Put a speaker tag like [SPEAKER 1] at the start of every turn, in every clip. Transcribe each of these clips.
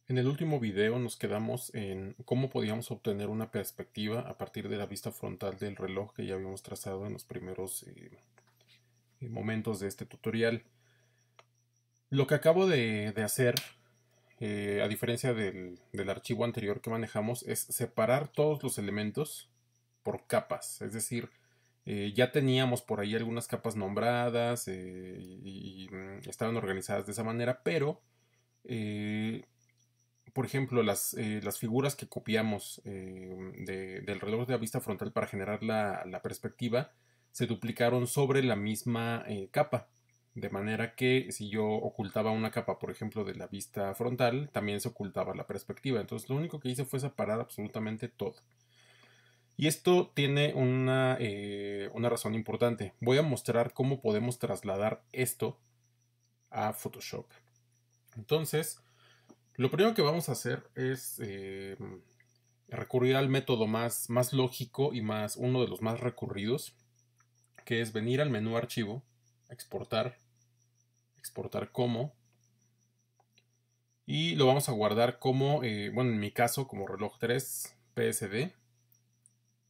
[SPEAKER 1] En el último video nos quedamos en cómo podíamos obtener una perspectiva a partir de la vista frontal del reloj que ya habíamos trazado en los primeros momentos de este tutorial. Lo que acabo de hacer, a diferencia del archivo anterior que manejamos, es separar todos los elementos por capas. Es decir, ya teníamos por ahí algunas capas nombradas y estaban organizadas de esa manera, pero por ejemplo, las figuras que copiamos del reloj de la vista frontal para generar la perspectiva se duplicaron sobre la misma capa. De manera que si yo ocultaba una capa, por ejemplo, de la vista frontal, también se ocultaba la perspectiva. Entonces lo único que hice fue separar absolutamente todo. Y esto tiene una razón importante. Voy a mostrar cómo podemos trasladar esto a Photoshop. Entonces, lo primero que vamos a hacer es recurrir al método más lógico y uno de los más recurridos, que es venir al menú archivo, exportar, exportar como, y lo vamos a guardar como, bueno, en mi caso, como reloj 3 PSD,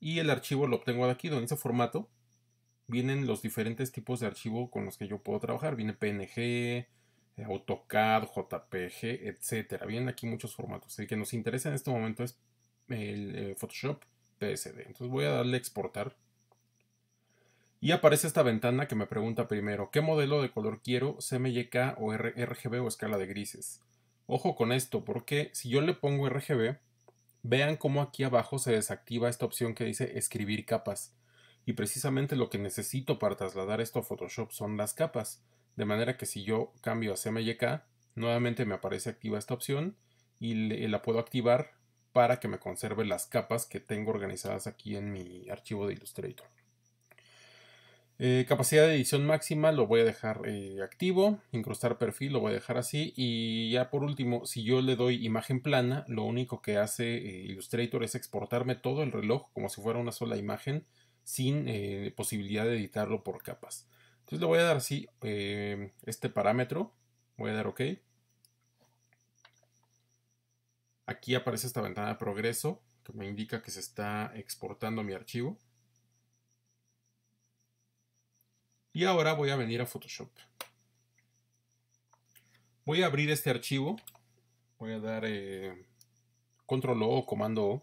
[SPEAKER 1] y el archivo lo obtengo de aquí, donde ese formato vienen los diferentes tipos de archivo con los que yo puedo trabajar. Viene PNG, AutoCAD, JPG, etcétera. Vienen aquí muchos formatos. El que nos interesa en este momento es el Photoshop PSD. Entonces voy a darle a exportar. Y aparece esta ventana que me pregunta primero, ¿qué modelo de color quiero? ¿CMYK o RGB o escala de grises? Ojo con esto, porque si yo le pongo RGB, vean cómo aquí abajo se desactiva esta opción que dice escribir capas. Y precisamente lo que necesito para trasladar esto a Photoshop son las capas. De manera que si yo cambio a CMYK, nuevamente me aparece activa esta opción y la puedo activar para que me conserve las capas que tengo organizadas aquí en mi archivo de Illustrator. Capacidad de edición máxima lo voy a dejar activo, incrustar perfil lo voy a dejar así, y ya por último, si yo le doy imagen plana, lo único que hace Illustrator es exportarme todo el reloj como si fuera una sola imagen sin posibilidad de editarlo por capas. Entonces le voy a dar así este parámetro, voy a dar OK. Aquí aparece esta ventana de progreso que me indica que se está exportando mi archivo. Y ahora voy a venir a Photoshop. Voy a abrir este archivo. Voy a dar Control O o Comando O.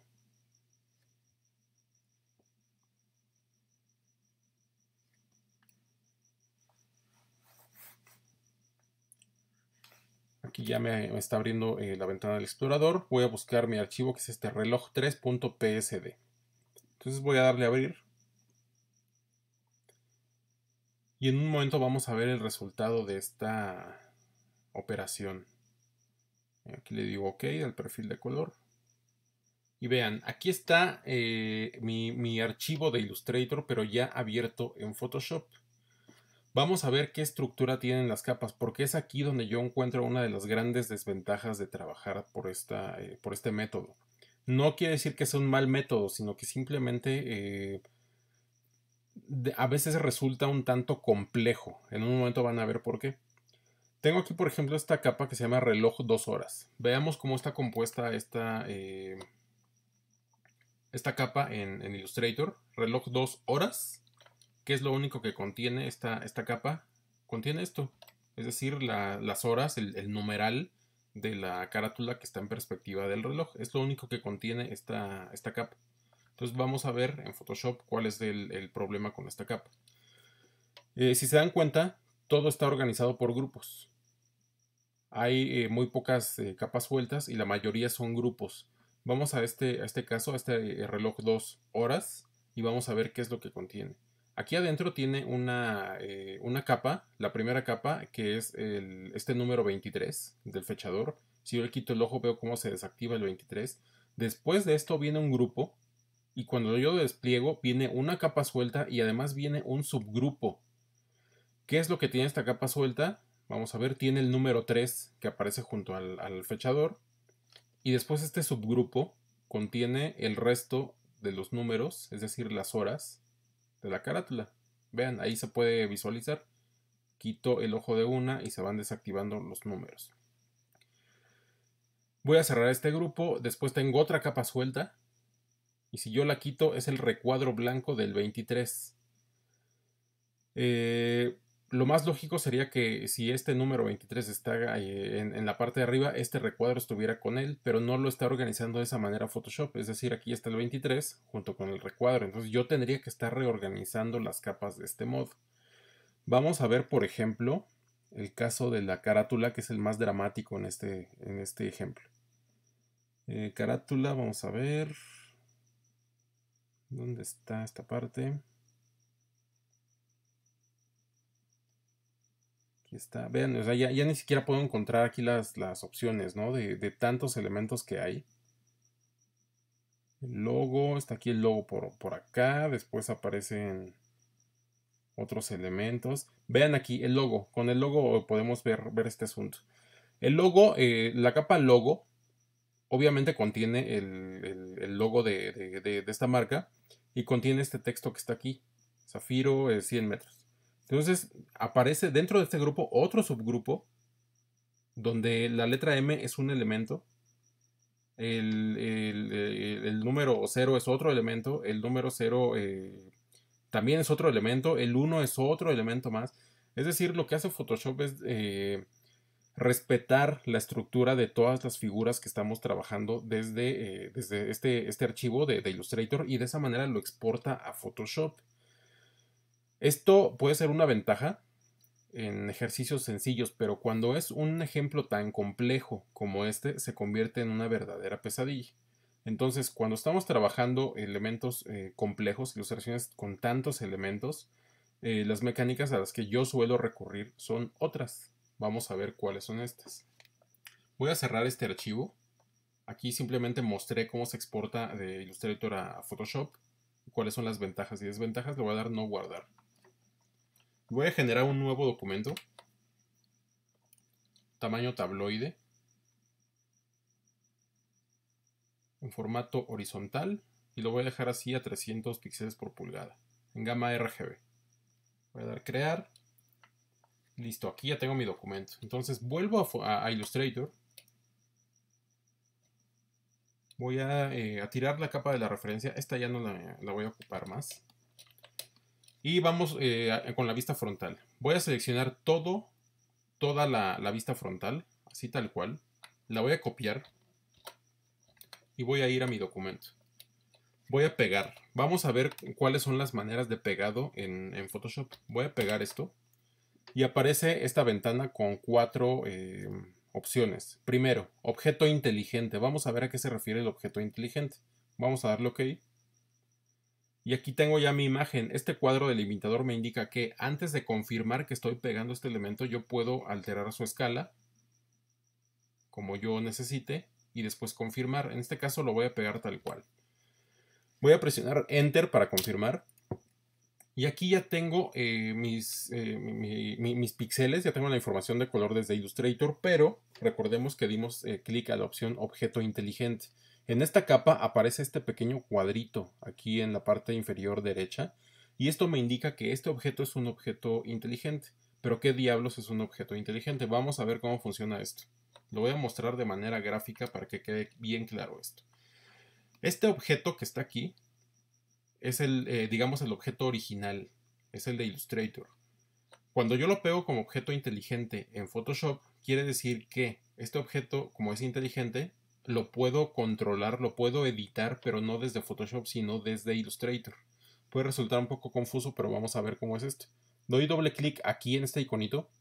[SPEAKER 1] Aquí ya me está abriendo la ventana del explorador. Voy a buscar mi archivo que es este reloj 3.psd. Entonces voy a darle a abrir. Y en un momento vamos a ver el resultado de esta operación. Aquí le digo OK al perfil de color. Y vean, aquí está mi archivo de Illustrator, pero ya abierto en Photoshop. Vamos a ver qué estructura tienen las capas, porque es aquí donde yo encuentro una de las grandes desventajas de trabajar por este método. No quiere decir que sea un mal método, sino que simplemente a veces resulta un tanto complejo. En un momento van a ver por qué. Tengo aquí, por ejemplo, esta capa que se llama reloj 2 horas. Veamos cómo está compuesta esta capa en Illustrator. Reloj 2 horas. ¿Qué es lo único que contiene esta capa? Contiene esto, es decir, las horas, el numeral de la carátula que está en perspectiva del reloj. Es lo único que contiene esta capa. Entonces vamos a ver en Photoshop cuál es el problema con esta capa. Si se dan cuenta, todo está organizado por grupos. Hay muy pocas capas sueltas y la mayoría son grupos. Vamos a este caso, a este reloj 2 horas, y vamos a ver qué es lo que contiene. Aquí adentro tiene una capa, la primera capa, que es este número 23 del fechador. Si yo le quito el ojo, veo cómo se desactiva el 23. Después de esto viene un grupo, y cuando yo lo despliego, viene una capa suelta y además viene un subgrupo. ¿Qué es lo que tiene esta capa suelta? Vamos a ver, tiene el número 3 que aparece junto al fechador. Y después este subgrupo contiene el resto de los números, es decir, las horas de la carátula. Vean, ahí se puede visualizar. Quito el ojo de una y se van desactivando los números. Voy a cerrar este grupo, después tengo otra capa suelta, y si yo la quito es el recuadro blanco del 23. Lo más lógico sería que si este número 23 está en la parte de arriba, este recuadro estuviera con él, pero no lo está organizando de esa manera Photoshop. Es decir, aquí está el 23 junto con el recuadro. Entonces yo tendría que estar reorganizando las capas de este modo. Vamos a ver, por ejemplo, el caso de la carátula, que es el más dramático en este ejemplo. Carátula, vamos a ver. ¿Dónde está esta parte? Aquí está. Vean, o sea, ya ni siquiera puedo encontrar aquí las opciones, ¿no? De tantos elementos que hay. El logo, está aquí el logo por acá. Después aparecen otros elementos. Vean aquí el logo. Con el logo podemos ver este asunto. El logo, la capa logo, obviamente contiene el logo de esta marca y contiene este texto que está aquí. Zafiro, 100 metros. Entonces aparece dentro de este grupo otro subgrupo donde la letra M es un elemento, el número 0 es otro elemento, el número 0 también es otro elemento, el 1 es otro elemento más. Es decir, lo que hace Photoshop es respetar la estructura de todas las figuras que estamos trabajando desde este archivo de Illustrator, y de esa manera lo exporta a Photoshop. Esto puede ser una ventaja en ejercicios sencillos, pero cuando es un ejemplo tan complejo como este, se convierte en una verdadera pesadilla. Entonces, cuando estamos trabajando elementos complejos, ilustraciones con tantos elementos, las mecánicas a las que yo suelo recurrir son otras. Vamos a ver cuáles son estas. Voy a cerrar este archivo. Aquí simplemente mostré cómo se exporta de Illustrator a Photoshop, cuáles son las ventajas y desventajas. Le voy a dar no guardar. Voy a generar un nuevo documento, tamaño tabloide, en formato horizontal, y lo voy a dejar así a 300 píxeles por pulgada, en gama RGB. Voy a dar crear. Listo, aquí ya tengo mi documento. Entonces vuelvo a Illustrator. Voy a tirar la capa de la referencia. Esta ya no la voy a ocupar más. Y vamos con la vista frontal. Voy a seleccionar toda la vista frontal, así tal cual. La voy a copiar y voy a ir a mi documento. Voy a pegar. Vamos a ver cuáles son las maneras de pegado en Photoshop. Voy a pegar esto y aparece esta ventana con 4 opciones. Primero, objeto inteligente. Vamos a ver a qué se refiere el objeto inteligente. Vamos a darle OK. Y aquí tengo ya mi imagen. Este cuadro delimitador me indica que antes de confirmar que estoy pegando este elemento, yo puedo alterar su escala como yo necesite y después confirmar. En este caso lo voy a pegar tal cual. Voy a presionar Enter para confirmar. Y aquí ya tengo mis píxeles, ya tengo la información de color desde Illustrator, pero recordemos que dimos clic a la opción objeto inteligente. En esta capa aparece este pequeño cuadrito aquí en la parte inferior derecha, y esto me indica que este objeto es un objeto inteligente. Pero ¿qué diablos es un objeto inteligente? Vamos a ver cómo funciona esto. Lo voy a mostrar de manera gráfica para que quede bien claro esto. Este objeto que está aquí es digamos, el objeto original, es el de Illustrator. Cuando yo lo pego como objeto inteligente en Photoshop, quiere decir que este objeto, como es inteligente, lo puedo controlar, lo puedo editar, pero no desde Photoshop, sino desde Illustrator. Puede resultar un poco confuso, pero vamos a ver cómo es esto. Doy doble clic aquí en este iconito.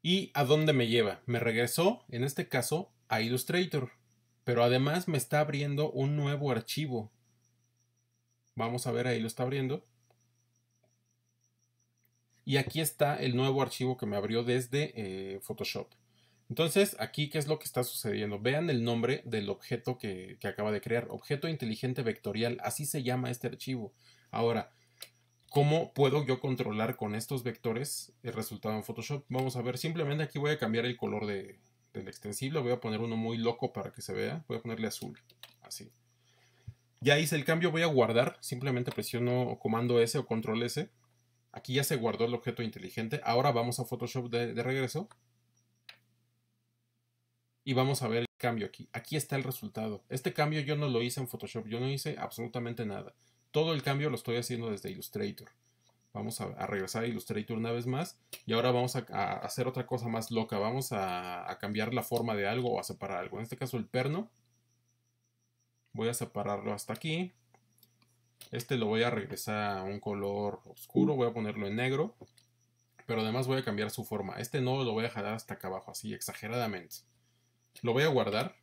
[SPEAKER 1] ¿Y a dónde me lleva? Me regresó, en este caso, a Illustrator. Pero además me está abriendo un nuevo archivo. Vamos a ver, ahí lo está abriendo. Y aquí está el nuevo archivo que me abrió desde Photoshop. Entonces, aquí, ¿qué es lo que está sucediendo? Vean el nombre del objeto que acaba de crear. Objeto inteligente vectorial. Así se llama este archivo. Ahora, ¿cómo puedo yo controlar con estos vectores el resultado en Photoshop? Vamos a ver. Simplemente aquí voy a cambiar el color del extensible. Voy a poner uno muy loco para que se vea. Voy a ponerle azul. Así. Ya hice el cambio. Voy a guardar. Simplemente presiono comando S o control S. Aquí ya se guardó el objeto inteligente. Ahora vamos a Photoshop de regreso. y vamos a ver el cambio aquí. Aquí está el resultado. Este cambio yo no lo hice en Photoshop, yo no hice absolutamente nada. Todo el cambio lo estoy haciendo desde Illustrator. Vamos a regresar a Illustrator una vez más y ahora vamos a hacer otra cosa más loca. Vamos a cambiar la forma de algo o a separar algo. En este caso el perno. Voy a separarlo hasta aquí. Este lo voy a regresar a un color oscuro. Voy a ponerlo en negro. Pero además voy a cambiar su forma. Este nodo lo voy a jalar hasta acá abajo, así exageradamente. Lo voy a guardar.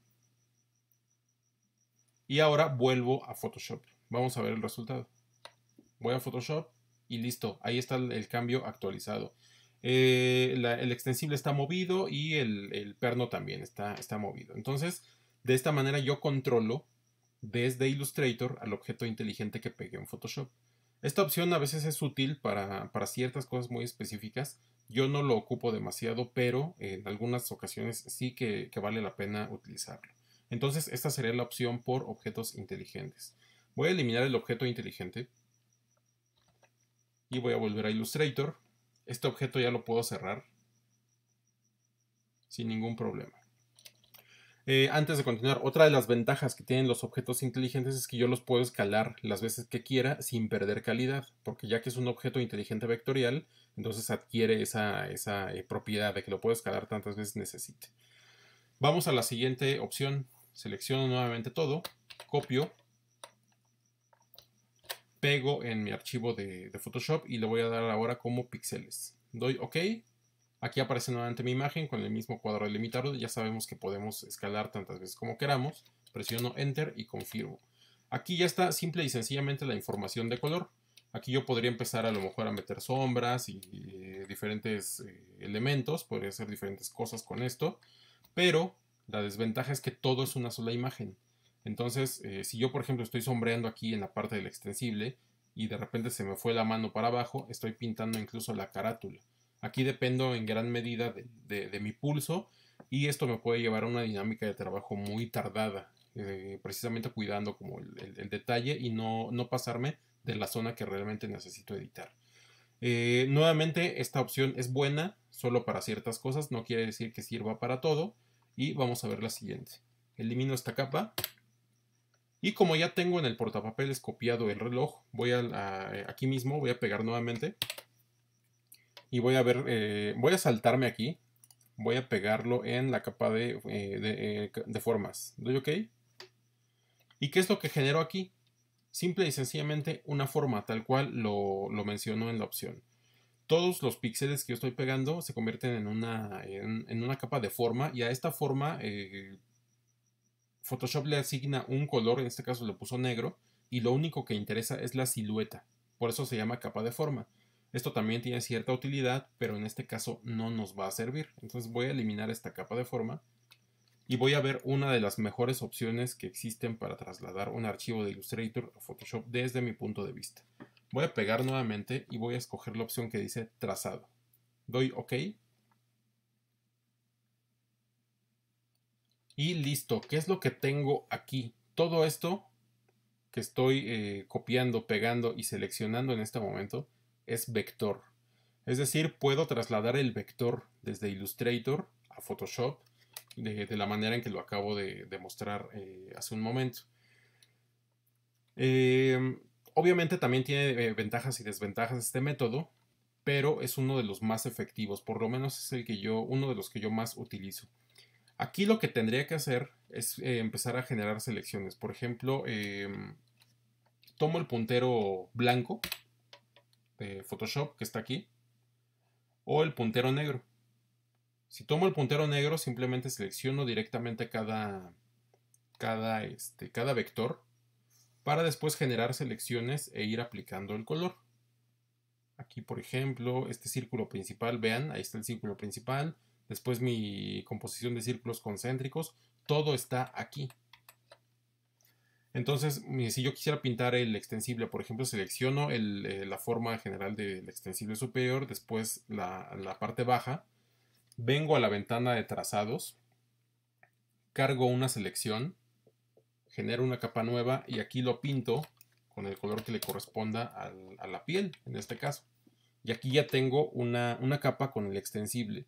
[SPEAKER 1] Y ahora vuelvo a Photoshop. Vamos a ver el resultado. Voy a Photoshop y listo. Ahí está el cambio actualizado. El extensible está movido y el perno también está movido. Entonces, de esta manera yo controlo desde Illustrator al objeto inteligente que pegué en Photoshop. Esta opción a veces es útil para ciertas cosas muy específicas. Yo no lo ocupo demasiado, pero en algunas ocasiones sí que vale la pena utilizarlo. Entonces, esta sería la opción por objetos inteligentes. Voy a eliminar el objeto inteligente y voy a volver a Illustrator. Este objeto ya lo puedo cerrar sin ningún problema. Antes de continuar, otra de las ventajas que tienen los objetos inteligentes es que yo los puedo escalar las veces que quiera sin perder calidad, porque ya que es un objeto inteligente vectorial, entonces adquiere esa propiedad de que lo puedo escalar tantas veces necesite. Vamos a la siguiente opción. Selecciono nuevamente todo, copio, pego en mi archivo de Photoshop y le voy a dar ahora como píxeles. Doy OK. Aquí aparece nuevamente mi imagen con el mismo cuadro delimitado. Ya sabemos que podemos escalar tantas veces como queramos. Presiono Enter y confirmo. Aquí ya está simple y sencillamente la información de color. Aquí yo podría empezar a lo mejor a meter sombras y diferentes elementos. Podría hacer diferentes cosas con esto. Pero la desventaja es que todo es una sola imagen. Entonces, si yo por ejemplo estoy sombreando aquí en la parte del extensible y de repente se me fue la mano para abajo, estoy pintando incluso la carátula. Aquí dependo en gran medida de mi pulso y esto me puede llevar a una dinámica de trabajo muy tardada, precisamente cuidando como el detalle y no pasarme de la zona que realmente necesito editar. Nuevamente esta opción es buena solo para ciertas cosas, no quiere decir que sirva para todo y vamos a ver la siguiente. Elimino esta capa. Y como ya tengo en el portapapeles copiado el reloj, voy aquí mismo, voy a pegar nuevamente. Y voy a ver, voy a saltarme aquí. Voy a pegarlo en la capa de formas. Doy OK. ¿Y qué es lo que genero aquí? Simple y sencillamente una forma, tal cual lo mencionó en la opción. Todos los píxeles que yo estoy pegando se convierten en una capa de forma. Y a esta forma Photoshop le asigna un color, en este caso le puso negro. Y lo único que interesa es la silueta. Por eso se llama capa de forma. Esto también tiene cierta utilidad, pero en este caso no nos va a servir. Entonces voy a eliminar esta capa de forma y voy a ver una de las mejores opciones que existen para trasladar un archivo de Illustrator a Photoshop desde mi punto de vista. Voy a pegar nuevamente y voy a escoger la opción que dice trazado. Doy OK. Y listo. ¿Qué es lo que tengo aquí? Todo esto que estoy copiando, pegando y seleccionando en este momento es vector. Es decir, puedo trasladar el vector desde Illustrator a Photoshop de la manera en que lo acabo de mostrar hace un momento. Obviamente también tiene ventajas y desventajas este método, pero es uno de los más efectivos, por lo menos es uno de los que yo más utilizo. Aquí lo que tendría que hacer es empezar a generar selecciones. Por ejemplo, tomo el puntero blanco de Photoshop que está aquí o el puntero negro. Si tomo el puntero negro, simplemente selecciono directamente cada vector para después generar selecciones e ir aplicando el color. Aquí, por ejemplo, este círculo principal, vean, ahí está el círculo principal. Después mi composición de círculos concéntricos, todo está aquí. Entonces, si yo quisiera pintar el extensible, por ejemplo, selecciono la forma general del extensible superior, después la parte baja, vengo a la ventana de trazados, cargo una selección, genero una capa nueva y aquí lo pinto con el color que le corresponda a la piel, en este caso. Y aquí ya tengo una capa con el extensible.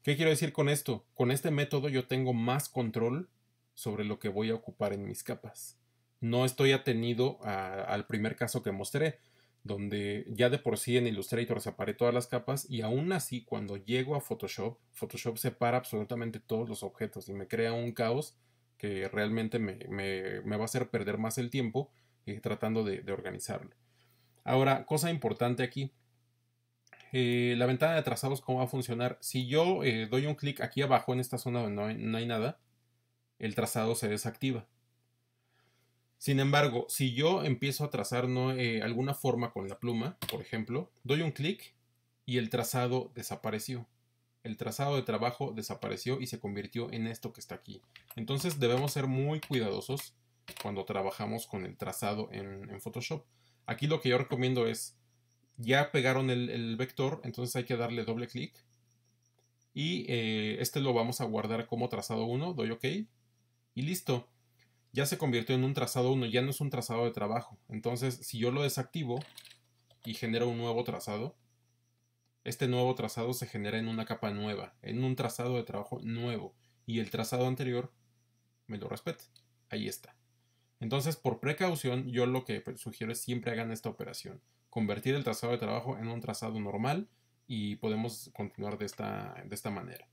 [SPEAKER 1] ¿Qué quiero decir con esto? Con este método yo tengo más control sobre lo que voy a ocupar en mis capas. No estoy atenido al primer caso que mostré, donde ya de por sí en Illustrator separé todas las capas y aún así cuando llego a Photoshop, Photoshop separa absolutamente todos los objetos y me crea un caos que realmente me va a hacer perder más el tiempo tratando de organizarlo. Ahora, cosa importante aquí, la ventana de trazados, ¿cómo va a funcionar? Si yo doy un clic aquí abajo en esta zona donde no hay nada, el trazado se desactiva. Sin embargo, si yo empiezo a trazar alguna forma con la pluma, por ejemplo, doy un clic y el trazado desapareció. El trazado de trabajo desapareció y se convirtió en esto que está aquí. Entonces debemos ser muy cuidadosos cuando trabajamos con el trazado en Photoshop. Aquí lo que yo recomiendo es, ya pegaron el vector, entonces hay que darle doble clic. Y este lo vamos a guardar como trazado 1, doy OK. Y listo. Ya se convirtió en un trazado 1, ya no es un trazado de trabajo. Entonces, si yo lo desactivo y genero un nuevo trazado, este nuevo trazado se genera en una capa nueva, en un trazado de trabajo nuevo. Y el trazado anterior me lo respeta. Ahí está. Entonces, por precaución, yo lo que sugiero es siempre hagan esta operación. Convertir el trazado de trabajo en un trazado normal y podemos continuar de esta manera.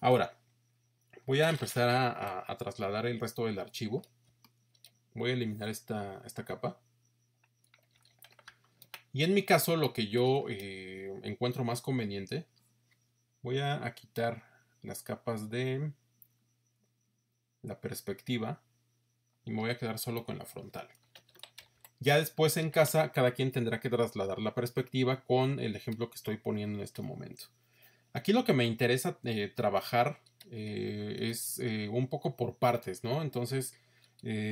[SPEAKER 1] Ahora, voy a empezar a trasladar el resto del archivo. Voy a eliminar esta capa. Y en mi caso, lo que yo encuentro más conveniente, voy a quitar las capas de la perspectiva y me voy a quedar solo con la frontal. Ya después en casa, cada quien tendrá que trasladar la perspectiva con el ejemplo que estoy poniendo en este momento. Aquí lo que me interesa trabajar es un poco por partes, ¿no? Entonces,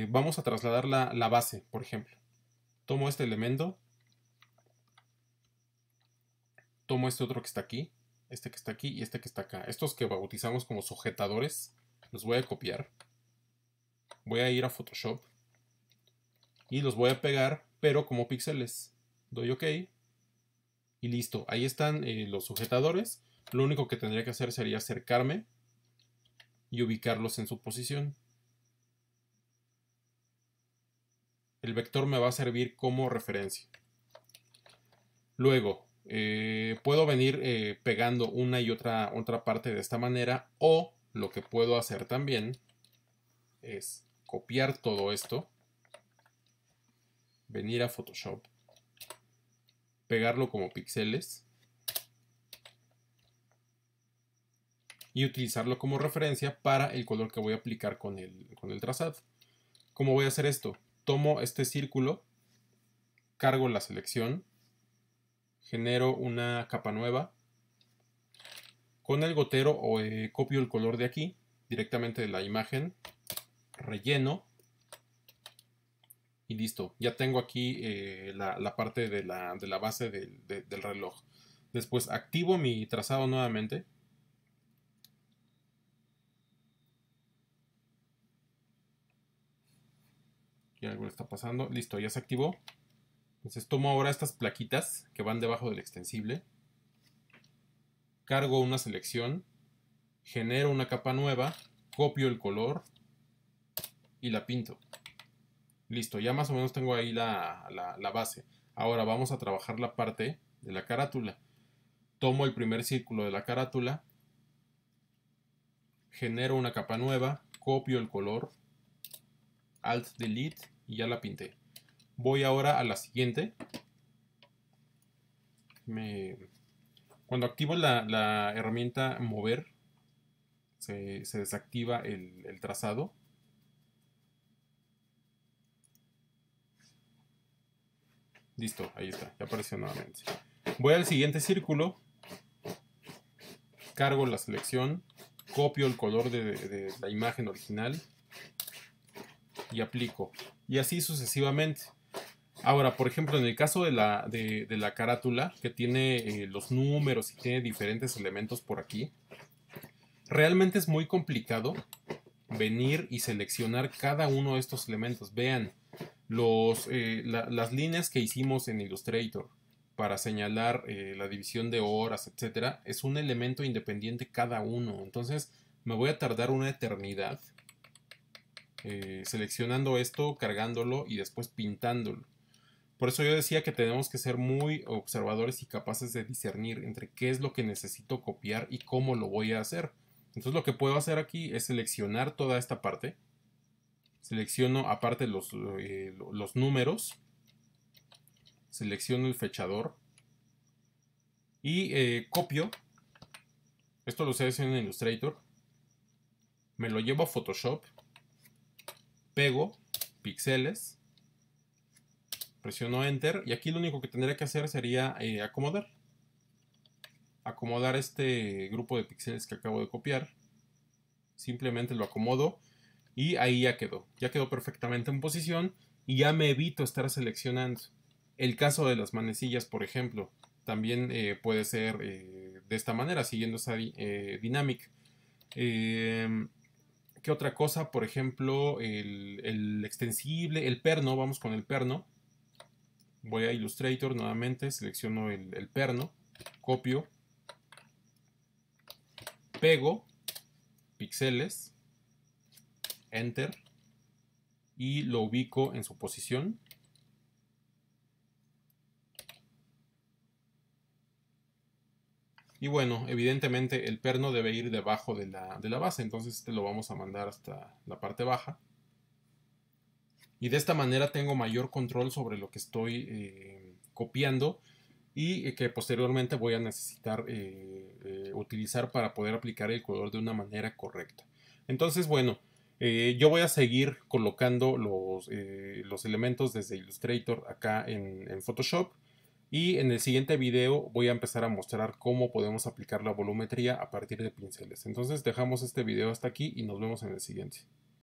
[SPEAKER 1] vamos a trasladar la base, por ejemplo. Tomo este elemento, tomo este otro que está aquí, este que está aquí y este que está acá. Estos que bautizamos como sujetadores, los voy a copiar. Voy a ir a Photoshop y los voy a pegar, pero como píxeles. Doy OK y listo. Ahí están los sujetadores. Lo único que tendría que hacer sería acercarme y ubicarlos en su posición. El vector me va a servir como referencia. Luego, puedo venir pegando una y otra parte de esta manera, o lo que puedo hacer también es copiar todo esto, venir a Photoshop, pegarlo como píxeles y utilizarlo como referencia para el color que voy a aplicar con el trazado. ¿Cómo voy a hacer esto? Tomo este círculo, cargo la selección, genero una capa nueva, con el gotero copio el color de aquí, directamente de la imagen, relleno y listo. Ya tengo aquí la parte de la base del reloj. Después activo mi trazado nuevamente. Aquí algo está pasando. Listo, ya se activó. Entonces tomo ahora estas plaquitas que van debajo del extensible. Cargo una selección. Genero una capa nueva. Copio el color. Y la pinto. Listo, ya más o menos tengo ahí la base. Ahora vamos a trabajar la parte de la carátula. Tomo el primer círculo de la carátula. Genero una capa nueva. Copio el color. Alt Delete y ya la pinté. Voy ahora a la siguiente. Cuando activo la herramienta mover, se desactiva el trazado. Listo, ahí está, ya apareció nuevamente. Voy al siguiente círculo, cargo la selección, copio el color de la imagen original y aplico. Y así sucesivamente. Ahora, por ejemplo, en el caso de la carátula, que tiene los números y tiene diferentes elementos por aquí, realmente es muy complicado venir y seleccionar cada uno de estos elementos. Vean, las líneas que hicimos en Illustrator, para señalar la división de horas, etcétera, es un elemento independiente cada uno. Entonces me voy a tardar una eternidad seleccionando esto, cargándolo y después pintándolo. Por eso yo decía que tenemos que ser muy observadores y capaces de discernir entre qué es lo que necesito copiar y cómo lo voy a hacer. Entonces lo que puedo hacer aquí es seleccionar toda esta parte. Selecciono aparte los números. Selecciono el fechador. Y copio. Esto lo selecciono en Illustrator. Me lo llevo a Photoshop. Pego píxeles. Presiono Enter. Y aquí lo único que tendría que hacer sería acomodar. Acomodar este grupo de píxeles que acabo de copiar. Simplemente lo acomodo. Y ahí ya quedó. Ya quedó perfectamente en posición. Y ya me evito estar seleccionando. El caso de las manecillas, por ejemplo, también puede ser de esta manera, siguiendo esa dinámica. ¿Qué otra cosa? Por ejemplo, el extensible, el perno. Vamos con el perno. Voy a Illustrator nuevamente, selecciono el perno, copio, pego, píxeles, Enter, y lo ubico en su posición. Y bueno, evidentemente el perno debe ir debajo de la base, entonces este lo vamos a mandar hasta la parte baja. Y de esta manera tengo mayor control sobre lo que estoy copiando y que posteriormente voy a necesitar utilizar para poder aplicar el color de una manera correcta. Entonces, bueno, yo voy a seguir colocando los elementos desde Illustrator acá en Photoshop. Y en el siguiente video voy a empezar a mostrar cómo podemos aplicar la volumetría a partir de pinceles. Entonces dejamos este video hasta aquí y nos vemos en el siguiente.